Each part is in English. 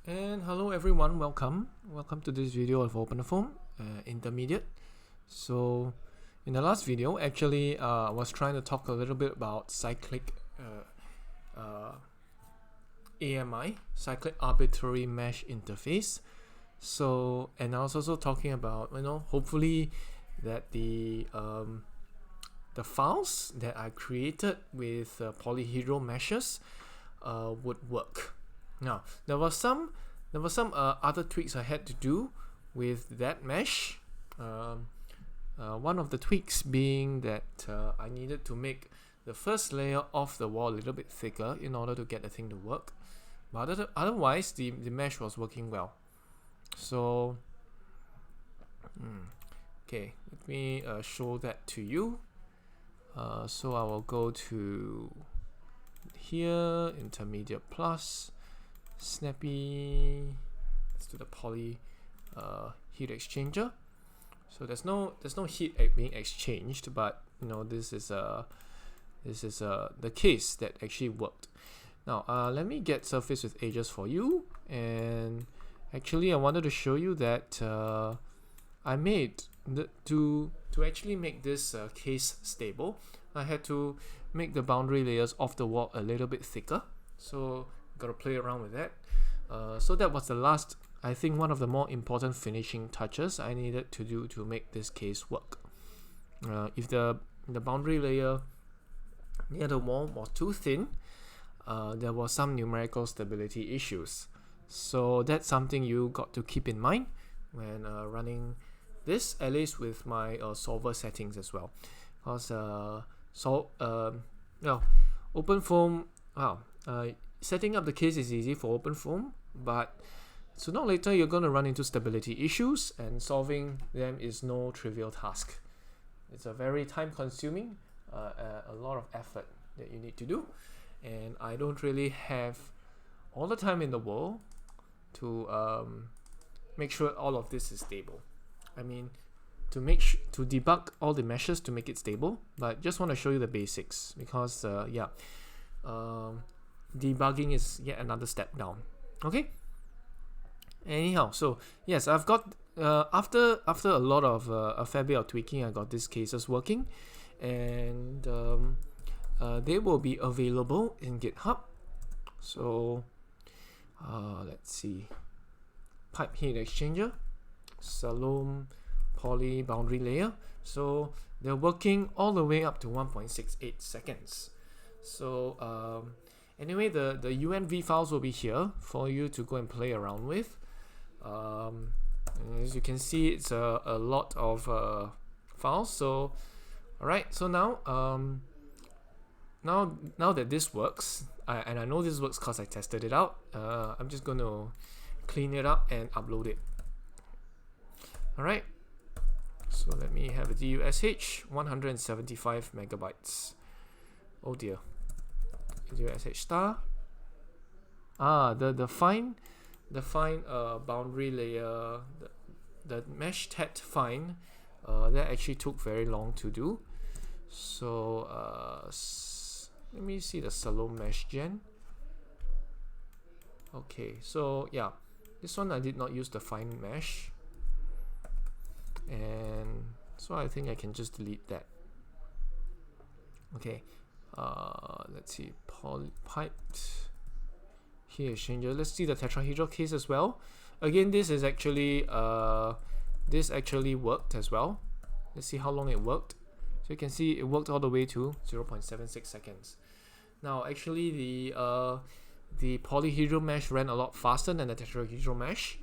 And hello everyone, welcome to this video of OpenFOAM Intermediate. So in the last video, actually I was trying to talk a little bit about cyclic AMI, cyclic arbitrary mesh interface. So, and I was also talking about, hopefully that the files that I created with polyhedral meshes would work. Now, there were some other tweaks I had to do with that mesh. One of the tweaks being that I needed to make the first layer of the wall a little bit thicker in order to get the thing to work. But otherwise, the mesh was working well. So, okay, let me show that to you. So I will go to here, Intermediate Plus. Snappy. Let's do the poly heat exchanger. So there's no heat being exchanged, but this is the case that actually worked. Now let me get surface with edges for you, and actually I wanted to show you that I made to actually make this case stable, I had to make the boundary layers of the wall a little bit thicker. So gotta play around with that. So that was the last, I think, one of the more important finishing touches I needed to do to make this case work. If the boundary layer near the wall was too thin, there was some numerical stability issues. So that's something you got to keep in mind when running this, at least with my solver settings as well. Because OpenFOAM, setting up the case is easy for OpenFOAM, but sooner or later you're going to run into stability issues, and solving them is no trivial task. It's a very time-consuming, a lot of effort that you need to do, and I don't really have all the time in the world to make sure all of this is stable. I mean, to debug all the meshes to make it stable, but just want to show you the basics because debugging is yet another step down. Okay. Anyhow, so yes, I've got after a lot of a fair bit of tweaking, I got these cases working, and they will be available in GitHub. So let's see, pipe heat exchanger, Salome poly boundary layer. So they're working all the way up to 1.68 seconds. So anyway, the UNV files will be here for you to go and play around with. As you can see, it's a lot of files. So alright, so now now that this works, and I know this works because I tested it out, I'm just going to clean it up and upload it. Alright, so let me have a DUSH 175 megabytes. Oh dear. DUSH star. The fine boundary layer, the mesh tet fine, that actually took very long to do. So let me see the Salome mesh gen. Okay, so yeah, this one I did not use the fine mesh, and so I think I can just delete that. Okay, let's see, piped heat exchanger. Let's see the tetrahedral case as well. Again, this is actually this actually worked as well. Let's see how long it worked. So you can see it worked all the way to 0.76 seconds. Now actually the polyhedral mesh ran a lot faster than the tetrahedral mesh.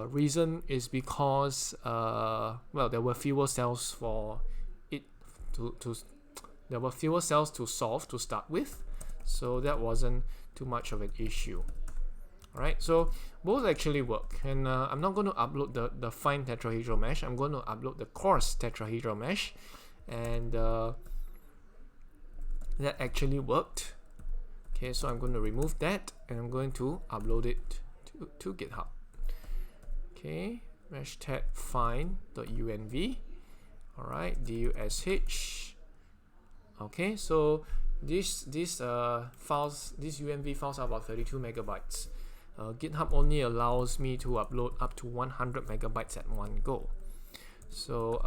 Reason is because there were fewer cells for it there were fewer cells to solve to start with, so that wasn't too much of an issue. Alright, so both actually work, and I'm not going to upload the fine tetrahedral mesh. I'm going to upload the coarse tetrahedral mesh, and that actually worked. Okay, so I'm going to remove that, and I'm going to upload it to GitHub. Okay, mesh tet fine.unv. Alright, DUSH. Okay, so these files, these UNV files are about 32 megabytes. GitHub only allows me to upload up to 100 megabytes at one go. So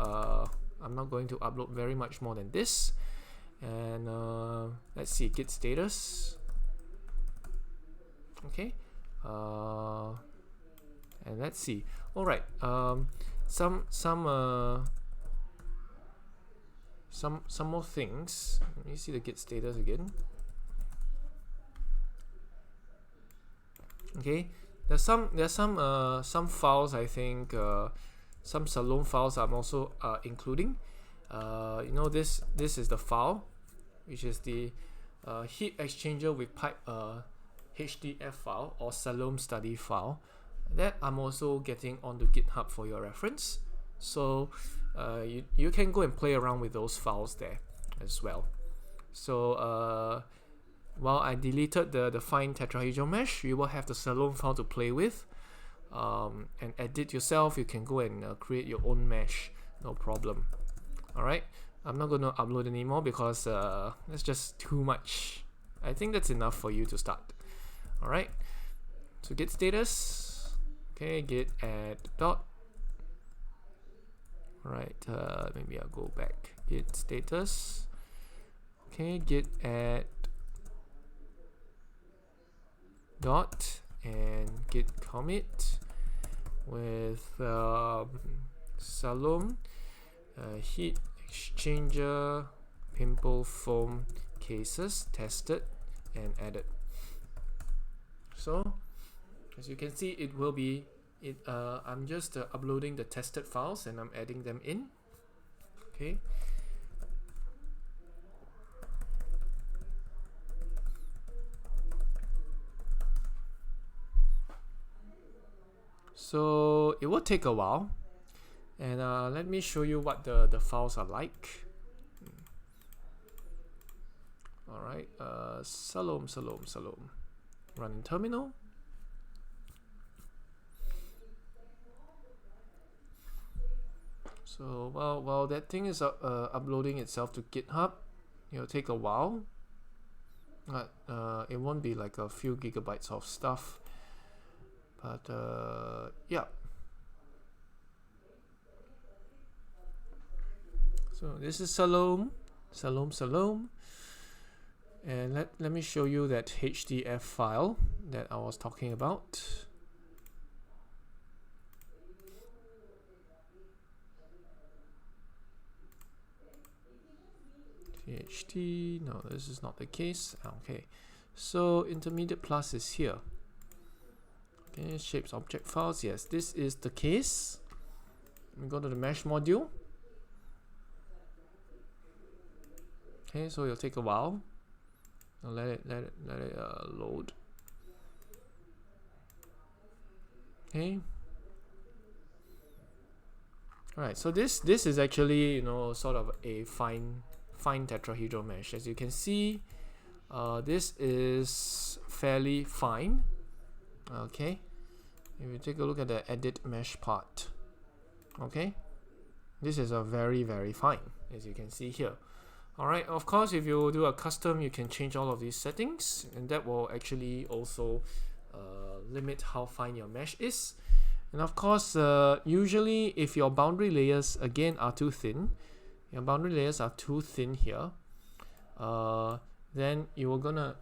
I'm not going to upload very much more than this. And let's see, git status. Okay. And let's see. All right. Some more things. Let me see the git status again. Okay, there's some files, I think, some Salome files I'm also including. You know, this is the file, which is the heat exchanger with pipe HDF file or Salome study file that I'm also getting onto GitHub for your reference. So you can go and play around with those files there as well. So while I deleted the fine tetrahedral mesh, you will have the Salome file to play with and edit yourself. You can go and create your own mesh, no problem. Alright, I'm not going to upload anymore because that's just too much. I think that's enough for you to start. Alright, so git status. Okay, git add dot. Alright, maybe I'll go back. Git status. Okay, git add dot and git commit with Salome heat exchanger pimple foam cases tested and added. So as you can see, it will be I'm just uploading the tested files and I'm adding them in. Okay. So it will take a while, and let me show you what the files are like. Alright, Salome, run in terminal. So while that thing is uploading itself to GitHub, it'll take a while. But it won't be like a few gigabytes of stuff. But yeah. So this is Salome, and let me show you that HDF file that I was talking about. THT, no, this is not the case. Okay, so intermediate plus is here. Okay, shapes object files, yes, this is the case. We go to the mesh module. Okay, so it'll take a while. Now let it load. Okay. Alright, so this is actually, you know, sort of a fine tetrahedral mesh. As you can see, this is fairly fine. Okay, if you take a look at the edit mesh part, okay, this is a very fine, as you can see here. Alright, of course, if you do a custom, you can change all of these settings, and that will actually also limit how fine your mesh is. And of course, usually if your boundary layers again are too thin, here, then you're gonna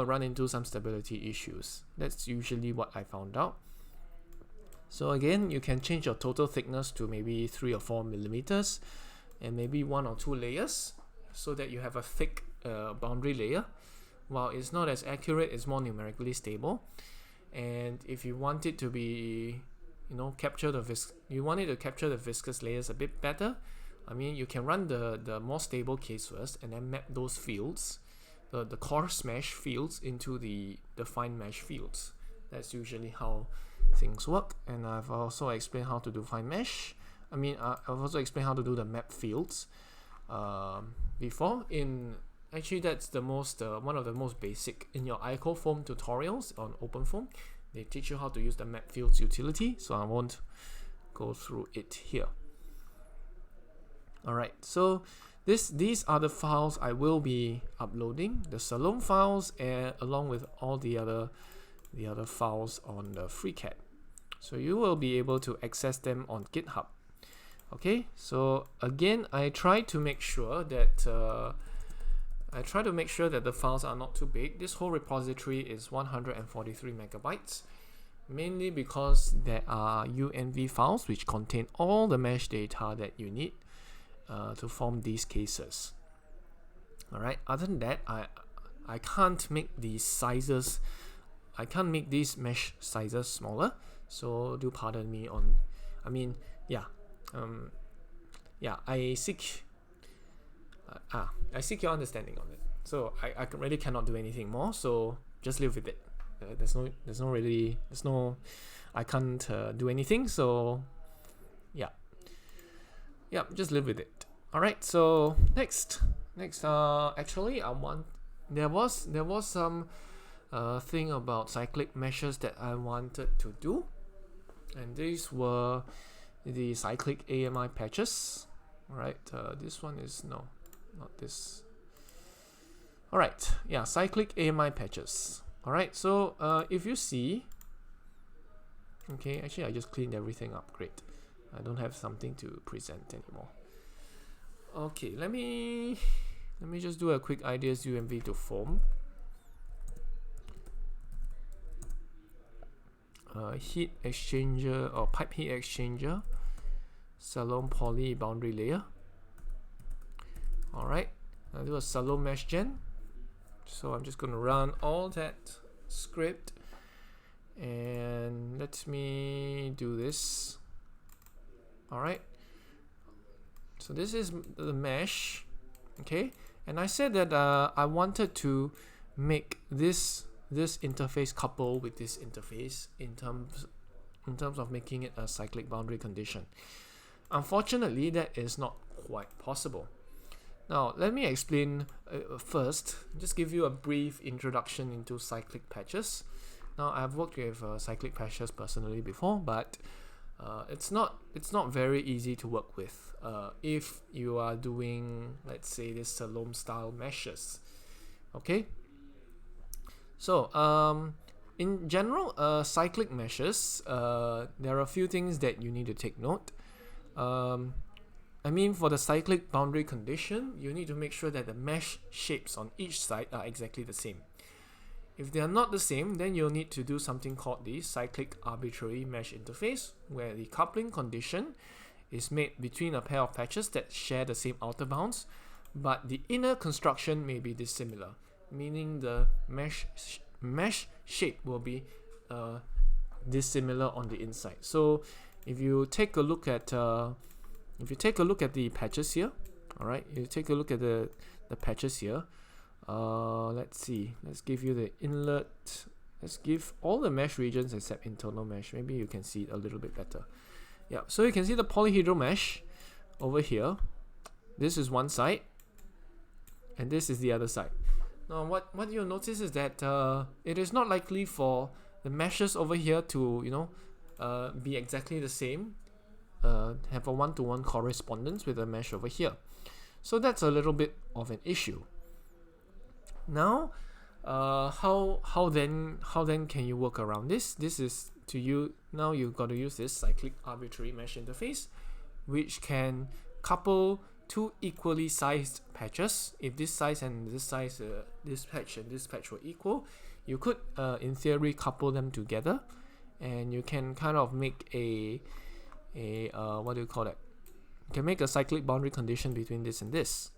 run into some stability issues. That's usually what I found out. So again, you can change your total thickness to maybe 3 or 4 millimeters, and maybe 1 or 2 layers, so that you have a thick boundary layer. While it's not as accurate, it's more numerically stable. And if you want it to be, you know, capture the viscous layers a bit better, I mean, you can run the more stable case first, and then map those fields, the coarse mesh fields, into the fine mesh fields. That's usually how things work. And I've also explained how to do fine mesh. I mean, I've also explained how to do the map fields before. Actually, that's the most one of the most basic in your IcoFoam tutorials on OpenFOAM. They teach you how to use the map fields utility, so I won't go through it here. Alright, so these are the files I will be uploading, the Salome files, along with all the other the other files on the FreeCAD. So you will be able to access them on GitHub. Okay, so again, I try to make sure that the files are not too big. This whole repository is 143 megabytes, mainly because there are UNV files which contain all the mesh data that you need to form these cases. All right. Other than that, I can't make these sizes. I can't make these mesh sizes smaller. So do pardon me on. I seek your understanding on it. So I really cannot do anything more. So just live with it. I can't do anything. So yeah, just live with it. All right. So next, actually, there was some thing about cyclic meshes that I wanted to do, and these were the cyclic AMI patches. All right. This one is not this. All right. Yeah, cyclic AMI patches. All right. So if you see, okay, actually I just cleaned everything up. Great. I don't have something to present anymore. Okay, let me just do a quick ideas UMV to form. Heat exchanger or pipe heat exchanger, Salome poly boundary layer. All right, I'll do a Salome mesh gen. So I'm just going to run all that script, and let me do this. All right. So this is the mesh, okay? And I said that I wanted to make this interface couple with this interface in terms of making it a cyclic boundary condition. Unfortunately, that is not quite possible. Now, let me explain first. Just give you a brief introduction into cyclic patches. Now, I've worked with cyclic patches personally before, but it's not very easy to work with if you are doing, let's say, this Salome style meshes. Okay. So in general, cyclic meshes, there are a few things that you need to take note. For the cyclic boundary condition, you need to make sure that the mesh shapes on each side are exactly the same. If they are not the same, then you'll need to do something called the cyclic arbitrary mesh interface, where the coupling condition is made between a pair of patches that share the same outer bounds, but the inner construction may be dissimilar, meaning the mesh shape will be dissimilar on the inside. So if you take a look at the patches here, all right, you take a look at the patches here. Let's see, let's give you the inlet. Let's give all the mesh regions except internal mesh. Maybe you can see it a little bit better. Yeah, so you can see the polyhedral mesh over here. This is one side, and this is the other side. Now, what you'll notice is that it is not likely for the meshes over here to be exactly the same, have a one-to-one correspondence with the mesh over here. So that's a little bit of an issue. Now, how then can you work around this? This is now you've got to use this cyclic arbitrary mesh interface, which can couple two equally sized patches. If this size and this size, this patch and this patch were equal, you could in theory couple them together, and you can kind of make a what do you call that? You can make a cyclic boundary condition between this and this.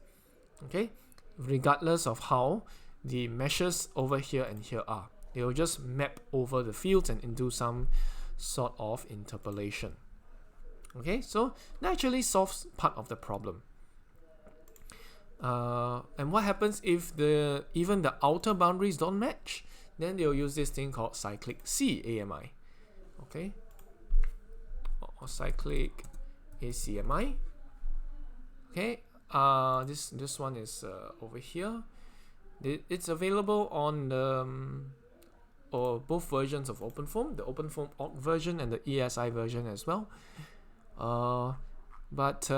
Okay, regardless of how the meshes over here and here are, they will just map over the fields and do some sort of interpolation. Okay, so that actually solves part of the problem. And what happens if even the outer boundaries don't match? Then they'll use this thing called cyclic CAMI. Okay, or cyclic ACMI. Okay, this one is over here. It's available on or both versions of OpenFOAM, the OpenFOAM org version and the ESI version as well. But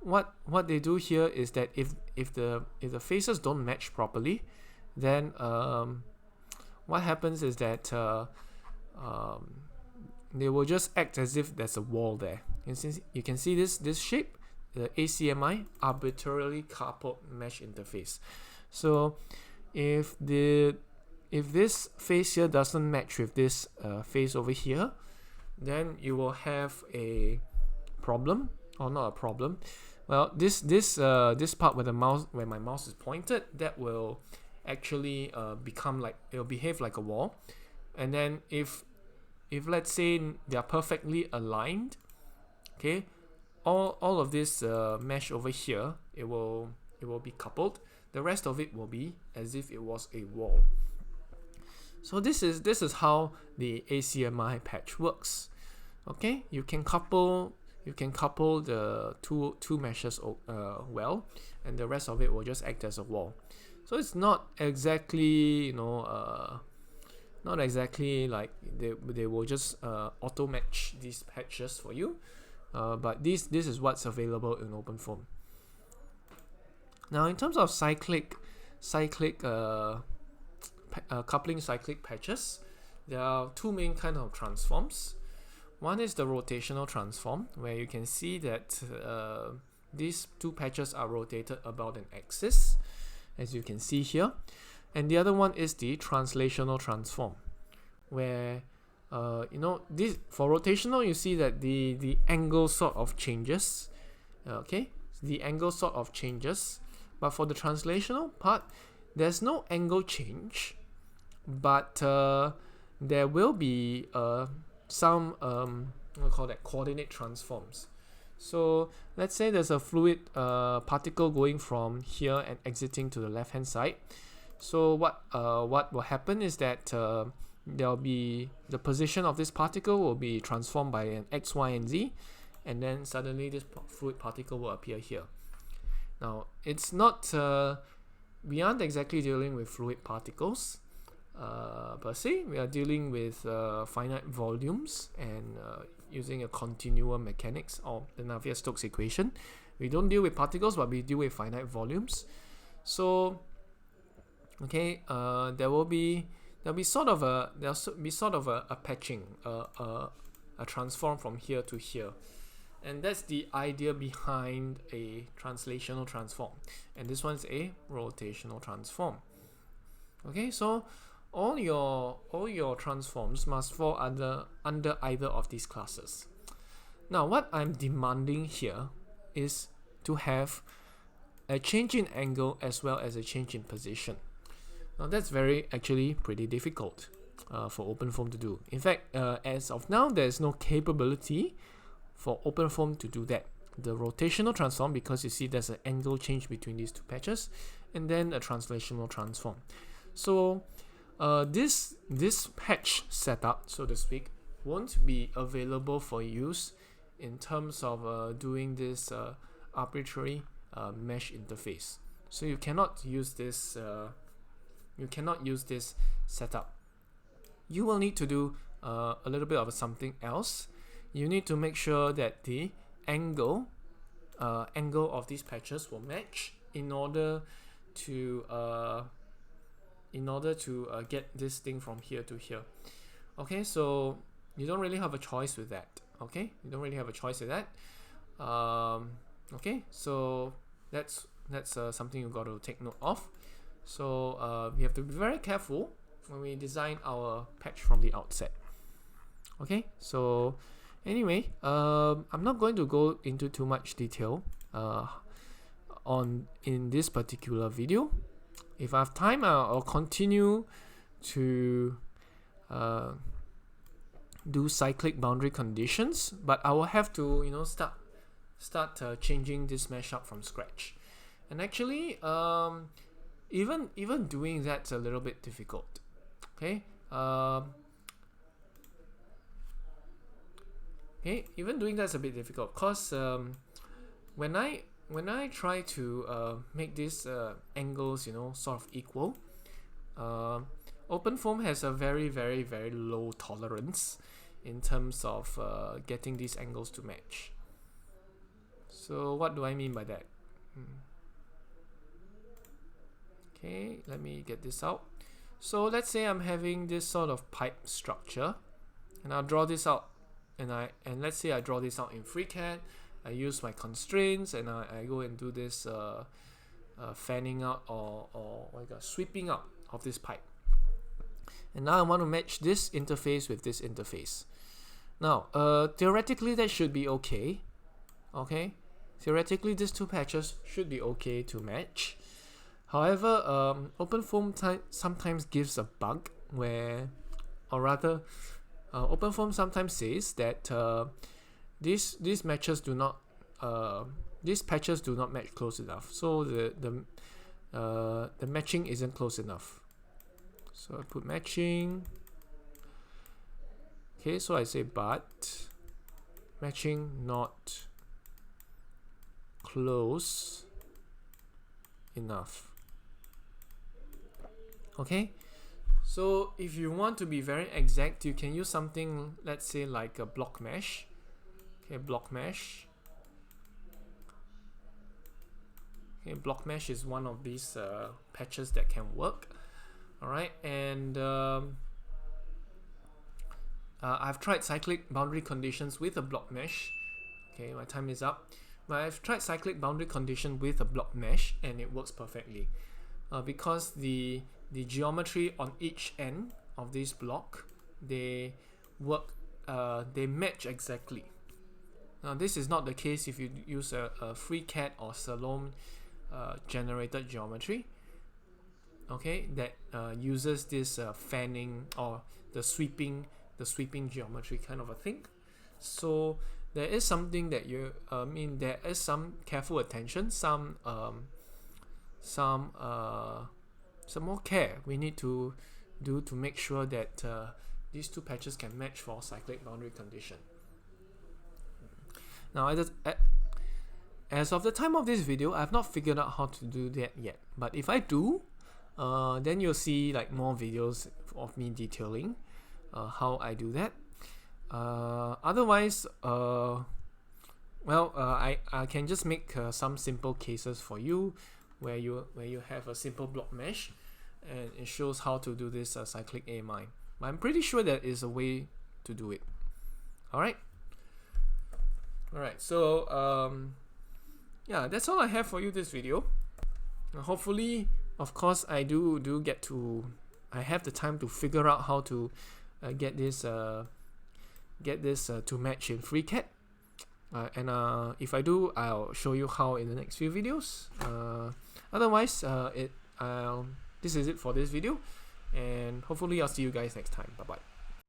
what they do here is that if the faces don't match properly, then what happens is that they will just act as if there's a wall there. And since you can see this shape, the ACMI, arbitrarily coupled mesh interface. So if this face here doesn't match with this face over here, then you will have a problem, or not a problem. Well, this part where my mouse is pointed, that will actually become like, it'll behave like a wall. And then if let's say they are perfectly aligned, okay, all of this mesh over here, it will be coupled. The rest of it will be as if it was a wall. So this is how the ACMI patch works. Okay, you can couple the two meshes well, and the rest of it will just act as a wall. So it's not exactly, not exactly like they will just auto match these patches for you, but this is what's available in OpenFOAM. Now in terms of cyclic coupling cyclic patches, there are two main kinds of transforms. One is the rotational transform, where you can see that these two patches are rotated about an axis, as you can see here. And the other one is the translational transform, where this, for rotational, you see that the angle sort of changes. Okay, the angle sort of changes, but for the translational part, there's no angle change, but there will be some we'll call that coordinate transforms. So let's say there's a fluid particle going from here and exiting to the left hand side. So what will happen is that there'll be the position of this particle will be transformed by an x, y, and z, and then suddenly this fluid particle will appear here. Now it's not we aren't exactly dealing with fluid particles per se. We are dealing with finite volumes and using a continuum mechanics, or the Navier-Stokes equation. We don't deal with particles, but we deal with finite volumes. So okay, there'll be sort of a patching, a transform from here to here. And that's the idea behind a translational transform. And this one's a rotational transform. Okay, so all your transforms must fall under either of these classes. Now, what I'm demanding here is to have a change in angle as well as a change in position. Now, that's actually pretty difficult for OpenFOAM to do. In fact, as of now, there's no capability for OpenFOAM to do that. The rotational transform, because you see there's an angle change between these two patches, and then a translational transform. So this patch setup, so to speak, won't be available for use in terms of doing this arbitrary mesh interface. So you cannot use this. You cannot use this setup. You will need to do a little bit of something else. You need to make sure that the angle of these patches will match in order to get this thing from here to here. Okay, so you don't really have a choice with that. Okay, you don't really have a choice with that. Okay, so that's something you've got to take note of. So we have to be very careful when we design our patch from the outset. Okay, so anyway, I'm not going to go into too much detail in this particular video. If I have time, I'll continue to do cyclic boundary conditions, but I will have to start changing this mesh up from scratch. And actually, even doing that's a little bit difficult. Okay. Okay, even doing that's a bit difficult, because when I try to make these angles, sort of equal, OpenFOAM has a very, very, very low tolerance in terms of getting these angles to match. So what do I mean by that? Okay, let me get this out. So let's say I'm having this sort of pipe structure, and I'll draw this out, and let's say I draw this out in FreeCAD. I use my constraints, and I go and do this fanning out or sweeping up of this pipe. And now I want to match this interface with this interface. Now, theoretically that should be okay. Okay, theoretically these two patches should be okay to match. However, OpenFOAM sometimes gives a bug where, or rather, OpenFOAM sometimes says that these patches do not match close enough. So the matching isn't close enough. So I put matching. Okay, so I say but matching not close enough. Okay, so if you want to be very exact, you can use something, let's say like a block mesh. Okay, block mesh. Okay, block mesh is one of these patches that can work. Alright, and I've tried cyclic boundary conditions with a block mesh. Okay, my time is up. But I've tried cyclic boundary condition with a block mesh, and it works perfectly. Because the geometry on each end of this block, they match exactly. Now this is not the case if you use a FreeCAD or Salome generated geometry. Okay, that uses this fanning or the sweeping geometry kind of a thing. So there is something that there is some careful attention, some more care we need to do to make sure that these two patches can match for cyclic boundary condition. Now, as of the time of this video, I have not figured out how to do that yet. But if I do, then you'll see like more videos of me detailing how I do that. Otherwise, I can just make some simple cases for you where you have a simple block mesh, and it shows how to do this cyclic ACMI. But I'm pretty sure there is a way to do it. Alright, so yeah, that's all I have for you this video. Hopefully, of course, I have the time to figure out how to get this to match in FreeCAD. And if I do, I'll show you how in the next few videos. Otherwise, this is it for this video, and hopefully I'll see you guys next time. Bye bye.